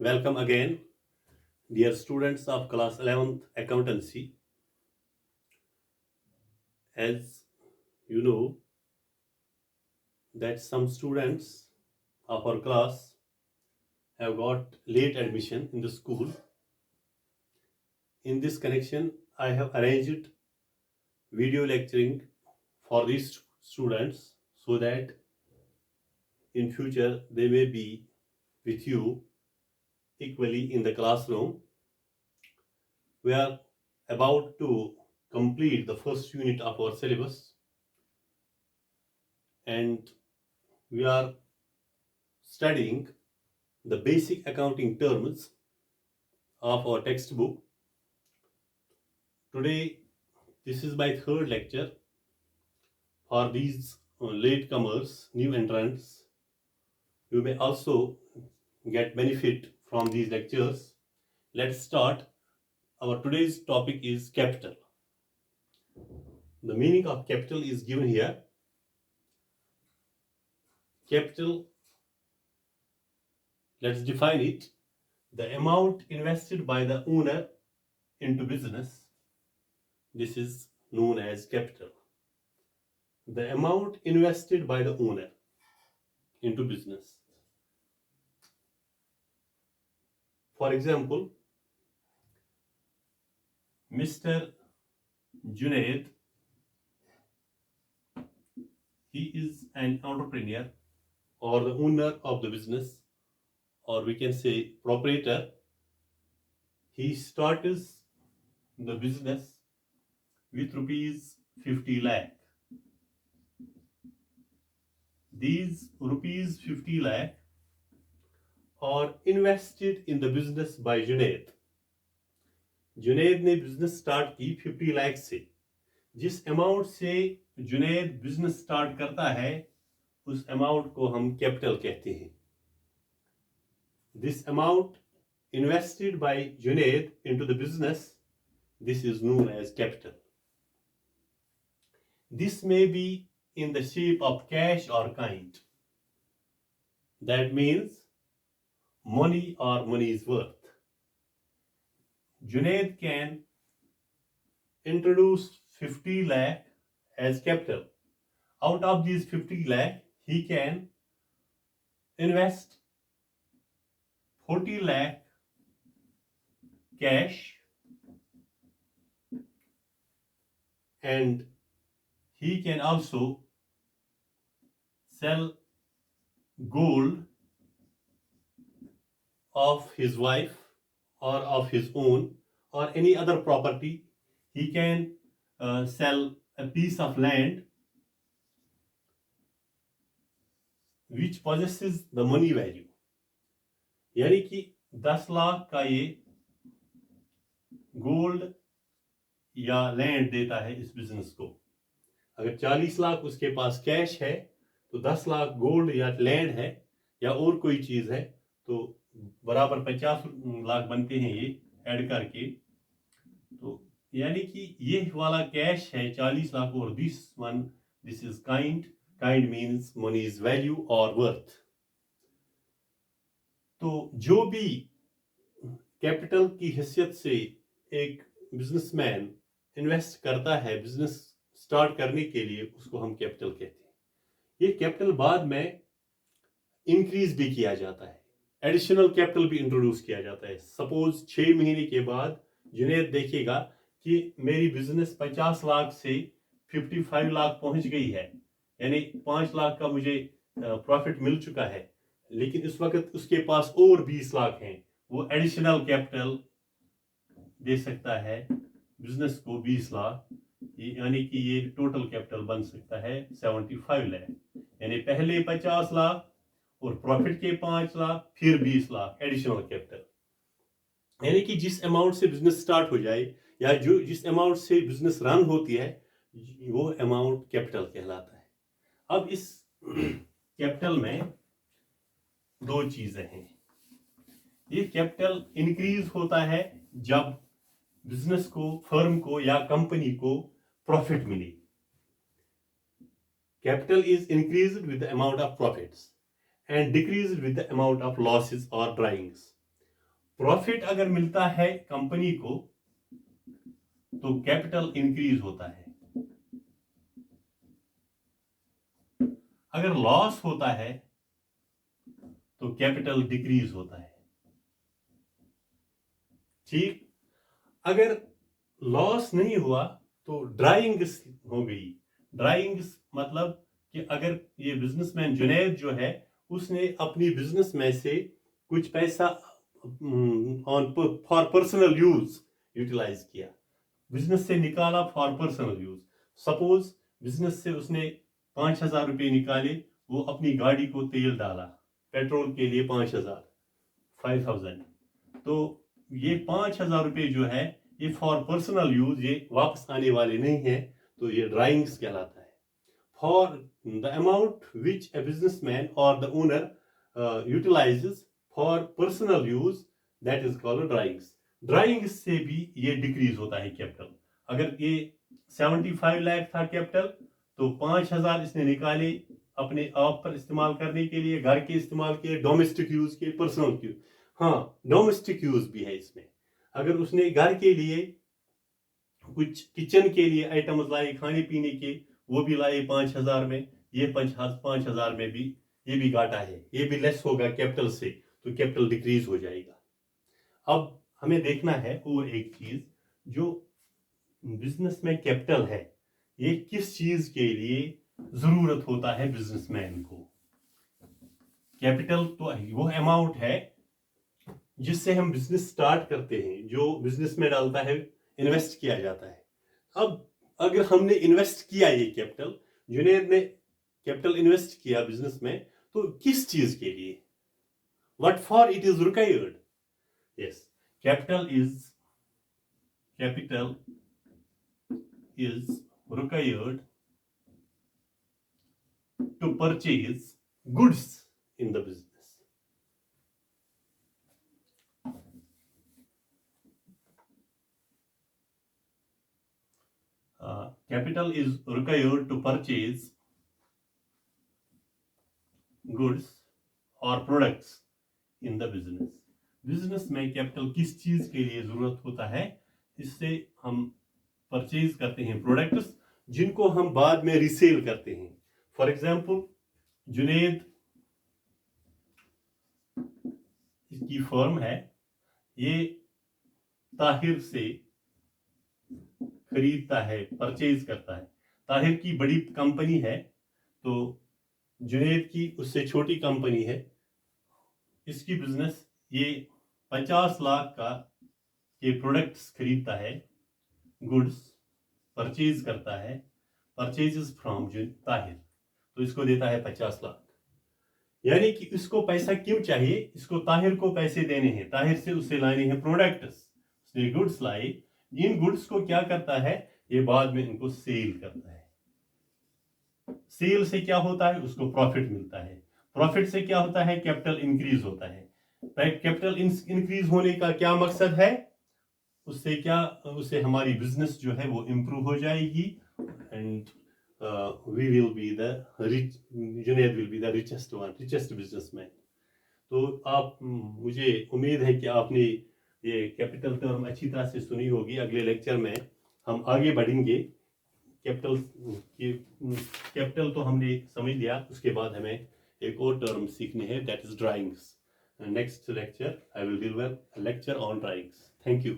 Welcome again, dear students of class 11th accountancy. As you know that some students of our class have got late admission in the school. In this connection, I have arranged video lecturing for these students so that in future they may be with you equally in the classroom. We are about to complete the first unit of our syllabus, and we are studying the basic accounting terms of our textbook. Today, this is my third lecture for these latecomers, new entrants. You may also get benefit from these lectures. Let's start. Our today's topic is capital. The meaning of capital is given here. Capital, let's define it. The amount invested by the owner into business. This is known as capital. The amount invested by the owner into business. For example, Mr. Junaid, he is an entrepreneur or the owner of the business, or we can say proprietor. He starts the business with rupees 50 lakh. These rupees 50 lakh are invested in the business by Junaid. Junaid ने business start की 50 लाख से. जिस amount से Junaid business start करता है उस amount को हम कैपिटल कहते हैं. This amount invested by Junaid into the business, this is known as capital. This may be in the shape of cash or kind. That means money or money's worth. Junaid can introduce 50 lakh as capital. Out of these 50 lakh, he can invest 40 lakh cash and he can also sell gold of his wife or of his own or any other property. He can sell a piece of land which possesses the money value. यानी कि 10 लाख का ये gold या land देता है इस business को. अगर 40 लाख उसके पास कैश है तो 10 लाख गोल्ड या लैंड है या और कोई चीज है तो बराबर 50 लाख बनते हैं ये ऐड करके. तो यानी कि ये वाला कैश है 40 लाख और this is kind means money's value और वर्थ. तो जो भी कैपिटल की हैसियत से एक बिजनेसमैन इन्वेस्ट करता है बिजनेस स्टार्ट करने के लिए उसको हम कैपिटल कहते हैं. ये कैपिटल बाद में इंक्रीज भी किया जाता है, एडिशनल कैपिटल भी इंट्रोड्यूस किया जाता है. सपोज 6 महीने के बाद जुनैद देखेगा कि मेरी बिजनेस 50 लाख से 55 लाख पहुंच गई है, यानी 5 लाख का मुझे प्रॉफिट मिल चुका है, लेकिन इस वक्त उसके पास और 20 लाख हैं. वो एडिशनल कैपिटल दे सकता है बिजनेस को 20 लाख, यानी कि ये टोटल कैपिटल बन सकता है 75 लाख. यानी पहले 50 लाख और प्रॉफिट के 5 लाख फिर 20 लाख एडिशनल कैपिटल. यानी कि जिस अमाउंट से बिजनेस स्टार्ट हो जाए या जो जिस अमाउंट से बिजनेस रन होती है वो अमाउंट कैपिटल कहलाता है. अब इस कैपिटल में दो चीजें हैं. ये कैपिटल इंक्रीज होता है जब बिजनेस को, फर्म को या कंपनी को प्रॉफिट मिले. Capital is increased with the amount of profits and decreased with the amount of losses or drawings. Profit अगर मिलता है कंपनी को तो कैपिटल इंक्रीज होता है, अगर लॉस होता है तो कैपिटल डिक्रीज होता है। ठीक, अगर लॉस नहीं हुआ तो ड्राइंग्स हो गई। ड्राइंग्स मतलब कि अगर ये बिजनेसमैन जुनैद जो है उसने अपनी बिजनेस में से कुछ पैसा on for personal use utilize किया, बिजनेस से निकाला for personal use. Suppose business से उसने 5,000 रुपये निकाले, वो अपनी गाड़ी को तेल डाला, पेट्रोल के लिए 5,000, तो ये 5,000 रुपये जो है ये फॉर पर्सनल यूज, ये वापस आने वाले नहीं है, तो ये ड्राइंग्स कहलाता है। For the amount which a businessman और the owner utilises for personal use, that is called drawings. Drawings से भी ये डिक्रीज होता है कैपिटल। अगर ये 75 लाख था कैपिटल, तो 5,000 इसने निकाले अपने आप पर इस्तेमाल करने के लिए, घर के इस्तेमाल के, डोमेस्टिक यूज के, पर्सनल यूज। हाँ, डोमेस्टिक यूज भी है इसमें। अगर उसने घर के लिए कुछ किचन के लिए आइटम्स लाए, खाने पीने के, वो भी लाए 5,000 में, ये 5,000 में भी ये भी घाटा है, ये भी लेस होगा कैपिटल से, तो कैपिटल डिक्रीज हो जाएगा। अब हमें देखना है और एक चीज, जो बिजनेस में कैपिटल है ये किस चीज के लिए जरूरत होता है बिजनेसमैन को। कैपिटल तो वो अमाउंट है जिससे हम बिजनेस स्टार्ट करते हैं, जो बिजनेस में डालता है, इन्वेस्ट किया जाता है। अब अगर हमने इन्वेस्ट किया ये कैपिटल, जुनैद ने कैपिटल इन्वेस्ट किया बिजनेस में, तो किस चीज के लिए, what for it is required. Yes, capital is required to purchase goods in the business. Capital is required to purchase goods or products in the business. Business में capital किस चीज के लिए जरूरत होता है, इससे हम परचेज करते हैं प्रोडक्ट्स जिनको हम बाद में रीसेल करते हैं। फॉर एग्जांपल, जुनैद की फर्म है, ये ताहिर से खरीदता है, परचेज करता है। ताहिर की बड़ी कंपनी है, तो जुनैद की उससे छोटी कंपनी है। इसकी बिजनेस ये 50 लाख का ये प्रोडक्ट्स खरीदता है, गुड्स परचेज करता है, परचेजेस फ्रॉम ताहिर, तो इसको देता है 50 लाख। यानी कि इसको पैसा क्यों चाहिए, इसको ताहिर को पैसे देने हैं, ताहिर से उससे लाने हैं प्रोडक्ट्स। उसने गुड्स लाए, इन गुड्स को क्या करता है, ये बाद में इनको सेल करता है। सेल से क्या होता है, उसको प्रॉफिट मिलता है। प्रॉफिट से क्या होता है, कैपिटल इंक्रीज होता है। कैपिटल इंक्रीज होने का क्या मकसद है, उससे क्या, उससे हमारी बिजनेस जो है वो इम्प्रूव हो जाएगी, and we will be the rich, Junaid will be the richest businessman. तो आप, मुझे उम्मीद है कि आपने ये कैपिटल टर्म अच्छी तरह से सुनी होगी। अगले लेक्चर में हम आगे बढ़ेंगे। कैपिटल तो हमने समझ लिया, उसके बाद हमें एक और टर्म सीखने हैं, that is drawings. Next lecture I will give a lecture on drawings. Thank you.